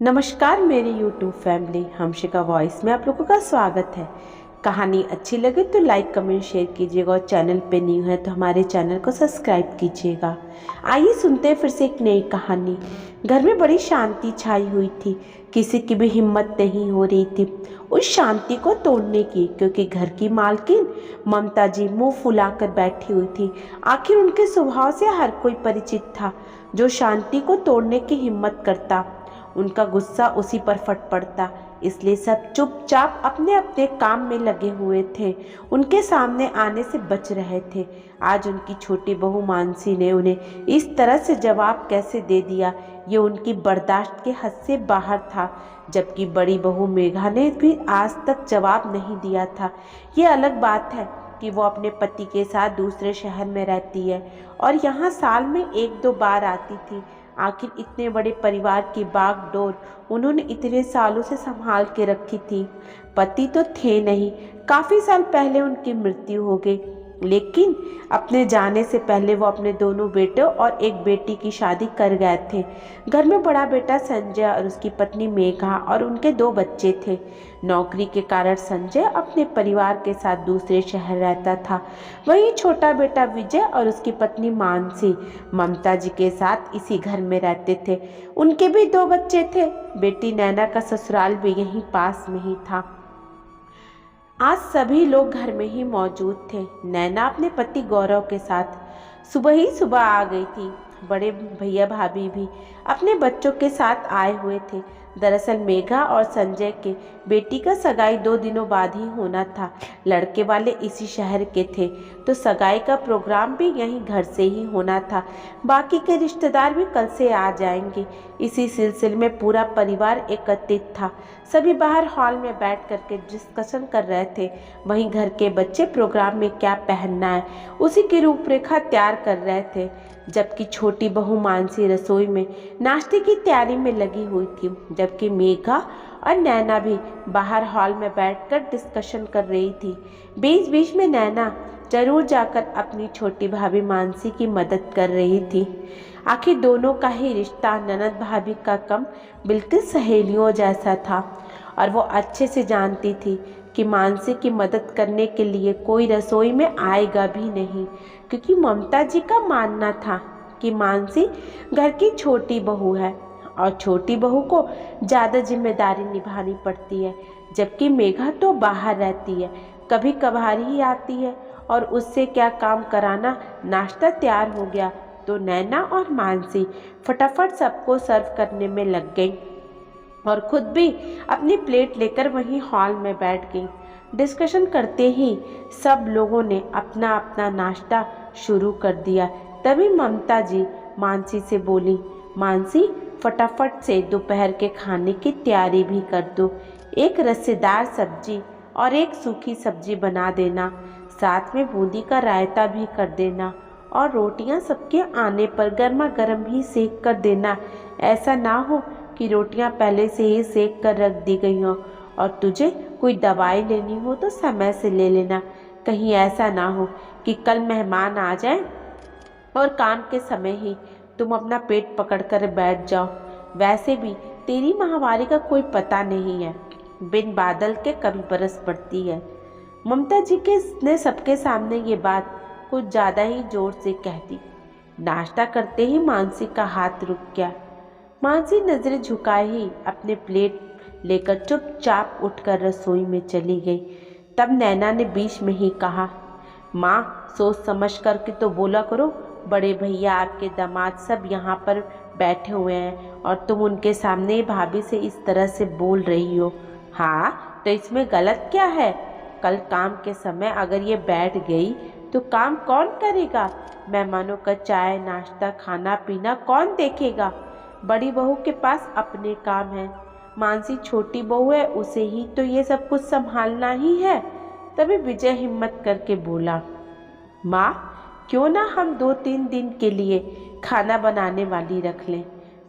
नमस्कार मेरी YouTube family, हमशिका voice में आप लोगों का स्वागत है। कहानी अच्छी लगे तो लाइक कमेंट शेयर कीजिएगा और चैनल पे न्यू है तो हमारे चैनल को सब्सक्राइब कीजिएगा। आइए सुनते हैं फिर से एक नई कहानी। घर में बड़ी शांति छाई हुई थी, किसी की भी हिम्मत नहीं हो रही थी उस शांति को तोड़ने की, क्योंकि घर की मालकिन ममता जी मुँह फुलाकर बैठी हुई थी। आखिर उनके स्वभाव से हर कोई परिचित था। जो शांति को तोड़ने की हिम्मत करता उनका गुस्सा उसी पर फट पड़ता। इसलिए सब चुपचाप अपने अपने काम में लगे हुए थे, उनके सामने आने से बच रहे थे। आज उनकी छोटी बहू मानसी ने उन्हें इस तरह से जवाब कैसे दे दिया, ये उनकी बर्दाश्त के हद से बाहर था। जबकि बड़ी बहू मेघा ने भी आज तक जवाब नहीं दिया था। ये अलग बात है कि वो अपने पति के साथ दूसरे शहर में रहती है और यहाँ साल में एक दो बार आती थी। आखिर इतने बड़े परिवार की बागडोर उन्होंने इतने सालों से संभाल के रखी थी। पति तो थे नहीं, काफ़ी साल पहले उनकी मृत्यु हो गई, लेकिन अपने जाने से पहले वो अपने दोनों बेटों और एक बेटी की शादी कर गए थे। घर में बड़ा बेटा संजय और उसकी पत्नी मेघा और उनके दो बच्चे थे। नौकरी के कारण संजय अपने परिवार के साथ दूसरे शहर रहता था। वहीं छोटा बेटा विजय और उसकी पत्नी मानसी ममता जी के साथ इसी घर में रहते थे। उनके भी दो बच्चे थे। बेटी नैना का ससुराल भी यहीं पास में ही था। आज सभी लोग घर में ही मौजूद थे। नैना अपने पति गौरव के साथ सुबह ही सुबह आ गई थी। बड़े भैया भाभी भी अपने बच्चों के साथ आए हुए थे। दरअसल मेघा और संजय के बेटी का सगाई 2 दिनों बाद ही होना था। लड़के वाले इसी शहर के थे तो सगाई का प्रोग्राम भी यहीं घर से ही होना था। बाकी के रिश्तेदार भी कल से आ जाएंगे। इसी सिलसिले में पूरा परिवार एकत्रित था। सभी बाहर हॉल में बैठ करके डिस्कशन कर रहे थे। वहीं घर के बच्चे प्रोग्राम में क्या पहनना है उसी की रूपरेखा तैयार कर रहे थे, जबकि छोटी बहू मानसी रसोई में नाश्ते की तैयारी में लगी हुई थी। जबकि मेघा और नैना भी बाहर हॉल में बैठकर डिस्कशन कर रही थी। बीच बीच में नैना जरूर जाकर अपनी छोटी भाभी मानसी की मदद कर रही थी। आखिर दोनों का ही रिश्ता ननद भाभी का कम बिल्कुल सहेलियों जैसा था और वो अच्छे से जानती थी कि मानसी की मदद करने के लिए कोई रसोई में आएगा भी नहीं, क्योंकि ममता जी का मानना था कि मानसी घर की छोटी बहू है और छोटी बहू को ज़्यादा जिम्मेदारी निभानी पड़ती है। जबकि मेघा तो बाहर रहती है, कभी कभार ही आती है और उससे क्या काम कराना। नाश्ता तैयार हो गया तो नैना और मानसी फटाफट सबको सर्व करने में लग गई और खुद भी अपनी प्लेट लेकर वहीं हॉल में बैठ गई। डिस्कशन करते ही सब लोगों ने अपना अपना नाश्ता शुरू कर दिया। तभी ममता जी मानसी से बोली, मानसी फटाफट से दोपहर के खाने की तैयारी भी कर दो। एक रसेदार सब्जी और एक सूखी सब्जी बना देना, साथ में बूंदी का रायता भी कर देना और रोटियां सबके आने पर गर्मा गर्म ही सेक कर देना। ऐसा ना हो कि रोटियां पहले से ही सेक कर रख दी गई हों और तुझे कोई दवाई लेनी हो तो समय से ले लेना। कहीं ऐसा ना हो कि कल मेहमान आ जाए और काम के समय ही तुम अपना पेट पकड़कर बैठ जाओ। वैसे भी तेरी माहवारी का कोई पता नहीं है, बिन बादल के कभी बरस पड़ती है। ममता जी ने सबके सामने ये बात कुछ ज़्यादा ही जोर से कह दी। नाश्ता करते ही मानसी का हाथ रुक गया। मानसी नजरें झुकाए ही अपने प्लेट लेकर चुपचाप उठकर रसोई में चली गई। तब नैना ने बीच में ही कहा, माँ सोच समझ करके तो बोला करो, बड़े भैया आपके दामाद सब यहाँ पर बैठे हुए हैं और तुम उनके सामने भाभी से इस तरह से बोल रही हो। हाँ तो इसमें गलत क्या है? कल काम के समय अगर ये बैठ गई तो काम कौन करेगा? मेहमानों का चाय नाश्ता खाना पीना कौन देखेगा? बड़ी बहू के पास अपने काम है, मानसी छोटी बहू है, उसे ही तो ये सब कुछ संभालना ही है। तभी विजय हिम्मत करके बोला, माँ क्यों ना हम 2-3 दिन के लिए खाना बनाने वाली रख लें,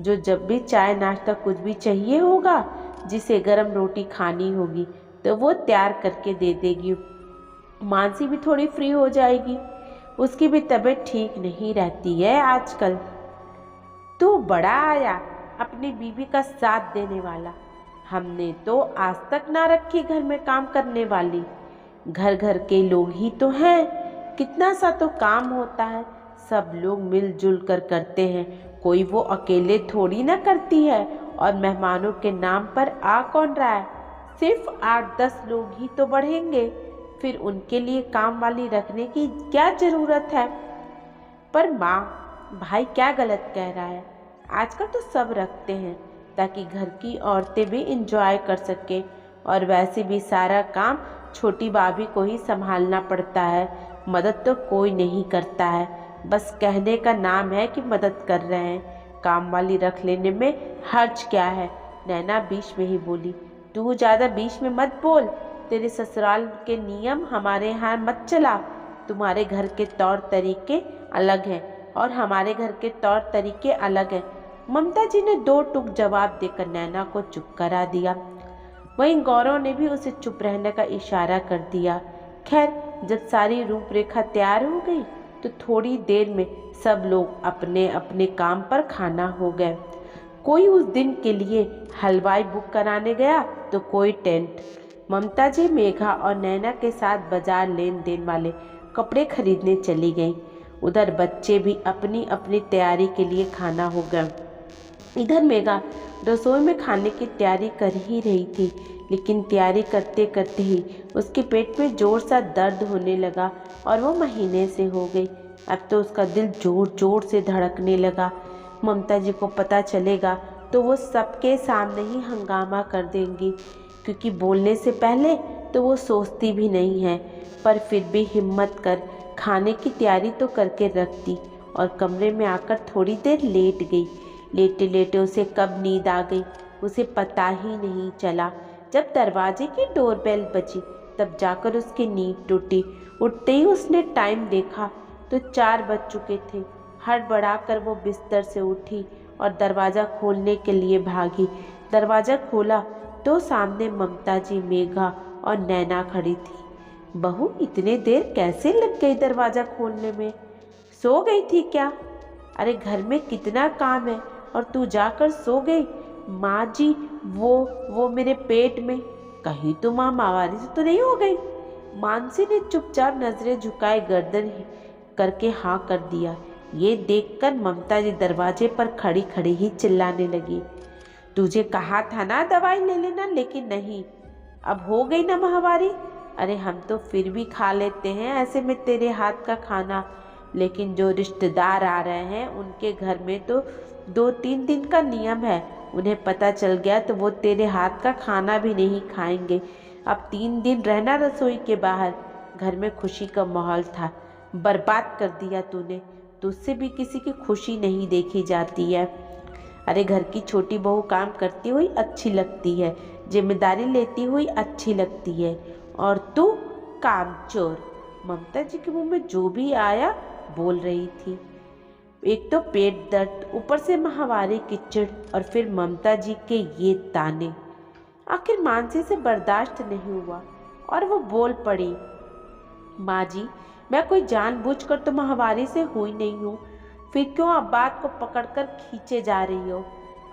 जो जब भी चाय नाश्ता कुछ भी चाहिए होगा, जिसे गर्म रोटी खानी होगी तो वो तैयार करके दे देगी। मानसी भी थोड़ी फ्री हो जाएगी, उसकी भी तबीयत ठीक नहीं रहती है आजकल। तू बड़ा आया, अपनी बीवी का साथ देने वाला। हमने तो आज तक ना रखी घर में काम करने वाली। घर घर के लोग ही तो हैं, कितना सा तो काम होता है, सब लोग मिलजुल कर करते हैं, कोई वो अकेले थोड़ी ना करती है। और मेहमानों के नाम पर आ कौन रहा है? सिर्फ 8-10 लोग ही तो बढ़ेंगे, फिर उनके लिए काम वाली रखने की क्या जरूरत है? पर माँ, भाई क्या गलत कह रहा है? आजकल तो सब रखते हैं ताकि घर की औरतें भी इंजॉय कर सके। और वैसे भी सारा काम छोटी भाभी को ही संभालना पड़ता है, मदद तो कोई नहीं करता है, बस कहने का नाम है कि मदद कर रहे हैं। काम वाली रख लेने में हर्ज क्या है? नैना बीच में ही बोली। तू ज़्यादा बीच में मत बोल, तेरे ससुराल के नियम हमारे यहाँ मत चला। तुम्हारे घर के तौर तरीके अलग हैं और हमारे घर के तौर तरीके अलग हैं। ममता जी ने 2 टूक जवाब देकर नैना को चुप करा दिया। वहीं गौरव ने भी उसे चुप रहने का इशारा कर दिया। खैर, जब सारी रूपरेखा तैयार हो गई तो थोड़ी देर में सब लोग अपने अपने काम पर खाना हो गए। कोई उस दिन के लिए हलवाई बुक कराने गया तो कोई टेंट। ममता जी मेघा और नैना के साथ बाजार लेन देन वाले कपड़े खरीदने चली गईं। उधर बच्चे भी अपनी अपनी तैयारी के लिए खाना हो गए। इधर मेघा रसोई में खाने की तैयारी कर ही रही थी, लेकिन तैयारी करते करते ही उसके पेट में जोर सा दर्द होने लगा और वो महीने से हो गई। अब तो उसका दिल जोर जोर से धड़कने लगा। ममता जी को पता चलेगा तो वो सबके सामने ही हंगामा कर देंगी, क्योंकि बोलने से पहले तो वो सोचती भी नहीं है। पर फिर भी हिम्मत कर खाने की तैयारी तो करके रखती और कमरे में आकर थोड़ी देर लेट गई। लेटे लेटे उसे कब नींद आ गई उसे पता ही नहीं चला। जब दरवाजे की डोरबेल बजी तब जाकर उसकी नींद टूटी। उठते ही उसने टाइम देखा तो 4 बज चुके थे। हड़बड़ाकर वो बिस्तर से उठी और दरवाज़ा खोलने के लिए भागी। दरवाज़ा खोला तो सामने ममता जी, मेघा और नैना खड़ी थी। बहू, इतने देर कैसे लग गई दरवाज़ा खोलने में? सो गई थी क्या? अरे घर में कितना काम है और तू जाकर सो गई? माँ जी, वो मेरे पेट में। कहीं तो माँ मावारी से तो नहीं हो गई? मानसी ने चुपचाप नजरें झुकाए गर्दन करके हाँ कर दिया। ये देखकर ममता जी दरवाजे पर खड़ी खड़ी ही चिल्लाने लगी। तुझे कहा था ना दवाई ले लेना, लेकिन नहीं। अब हो गई ना माहवारी। अरे हम तो फिर भी खा लेते हैं ऐसे में तेरे हाथ का खाना, लेकिन जो रिश्तेदार आ रहे हैं उनके घर में तो 2-3 दिन का नियम है। उन्हें पता चल गया तो वो तेरे हाथ का खाना भी नहीं खाएंगे। अब 3 दिन रहना रसोई के बाहर। घर में खुशी का माहौल था, बर्बाद कर दिया तूने। तुझसे भी किसी की खुशी नहीं देखी जाती है। अरे घर की छोटी बहू काम करती हुई अच्छी लगती है, जिम्मेदारी लेती हुई अच्छी लगती है, और तू कामचोर। ममता जी के मुंह में जो भी आया बोल रही थी। एक तो पेट दर्द, ऊपर से माहवारी की चिढ़, और फिर ममता जी के ये ताने। आखिर मानसी से बर्दाश्त नहीं हुआ और वो बोल पड़ी। माँ जी, मैं कोई जानबूझकर तो माहवारी से हुई नहीं हूँ, फिर क्यों आप बात को पकड़कर खींचे जा रही हो?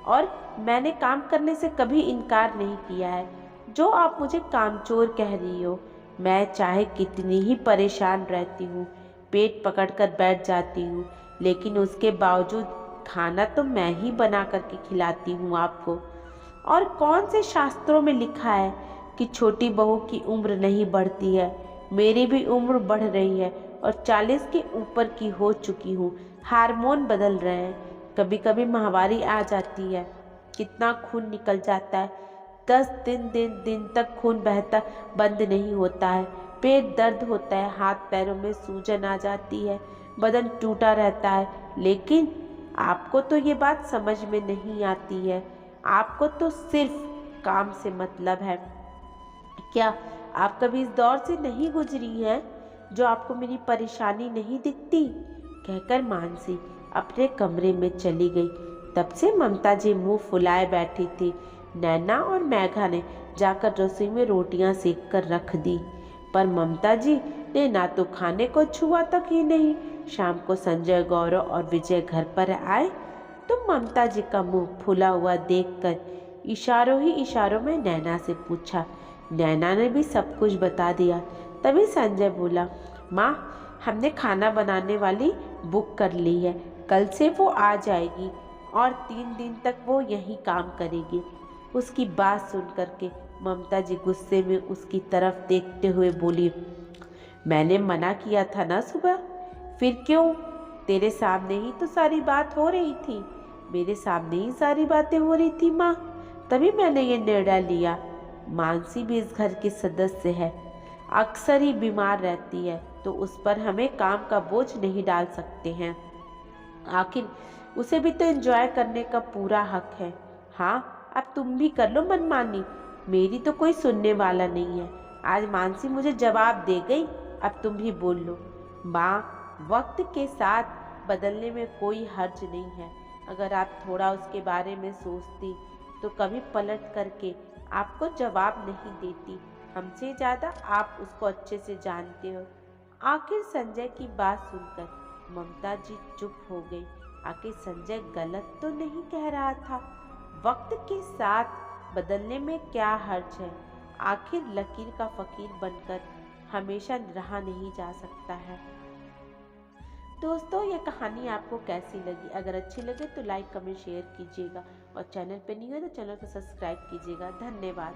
और मैंने काम करने से कभी इनकार नहीं किया है। जो आप मुझे कामचोर कह रही हो, मैं चाहे कितनी ही परेशान रहती हूँ, पेट पकड़कर बैठ जाती हूँ, लेकिन उसके बावजूद खाना तो मैं ही बना करके खिलाती हूँ आपको। और कौन से शास्त्रों में लिखा है कि छोटी बहू की उम्र नहीं बढ़ती है? मेरी भी उम्र बढ़ रही है और 40 के ऊपर की हो चुकी हूँ। हार्मोन बदल रहे हैं, कभी कभी माहवारी आ जाती है, कितना खून निकल जाता है। 10 दिन तक खून बहता बंद नहीं होता है। पेट दर्द होता है, हाथ पैरों में सूजन आ जाती है, बदन टूटा रहता है। लेकिन आपको तो ये बात समझ में नहीं आती है। आपको तो सिर्फ काम से मतलब है। क्या आप कभी इस दौर से नहीं गुजरी हैं जो आपको मेरी परेशानी नहीं दिखती? कहकर मानसी अपने कमरे में चली गई। तब से ममता जी मुंह फुलाए बैठी थी। नैना और मेघा ने जाकर रसोई में रोटियां सेक कर रख दी, पर ममता जी ने ना तो खाने को छुआ तक ही नहीं। शाम को संजय, गौरव और विजय घर पर आए तो ममता जी का मुंह फूला हुआ देखकर इशारों ही इशारों में नैना से पूछा। नैना ने भी सब कुछ बता दिया। तभी संजय बोला, माँ, हमने खाना बनाने वाली बुक कर ली है, कल से वो आ जाएगी और 3 दिन तक वो यहीं काम करेगी। उसकी बात सुन करके ममता जी गुस्से में उसकी तरफ देखते हुए बोली, मैंने मना किया था ना सुबह, फिर क्यों? तेरे सामने ही तो सारी बात हो रही थी, मेरे सामने ही सारी बातें हो रही थी माँ, तभी मैंने ये निर्णय लिया। मानसी भी इस घर की सदस्य है, अक्सर ही बीमार रहती है, तो उस पर हमें काम का बोझ नहीं डाल सकते हैं। आखिर उसे भी तो एंजॉय करने का पूरा हक है। हाँ, अब तुम भी कर लो मनमानी, मेरी तो कोई सुनने वाला नहीं है। आज मानसी मुझे जवाब दे गई, अब तुम भी बोल लो। माँ, वक्त के साथ बदलने में कोई हर्ज नहीं है। अगर आप थोड़ा उसके बारे में सोचती तो कभी पलट करके आपको जवाब नहीं देती। हमसे ज़्यादा आप उसको अच्छे से जानते हो। आखिर संजय की बात सुनकर ममता जी चुप हो गई। आखिर संजय गलत तो नहीं कह रहा था। वक्त के साथ बदलने में क्या हर्ज है? आखिर लकीर का फकीर बनकर हमेशा रहा नहीं जा सकता है। दोस्तों, ये कहानी आपको कैसी लगी? अगर अच्छी लगे तो लाइक कमेंट शेयर कीजिएगा और चैनल पे नहीं हो तो चैनल को सब्सक्राइब कीजिएगा। धन्यवाद।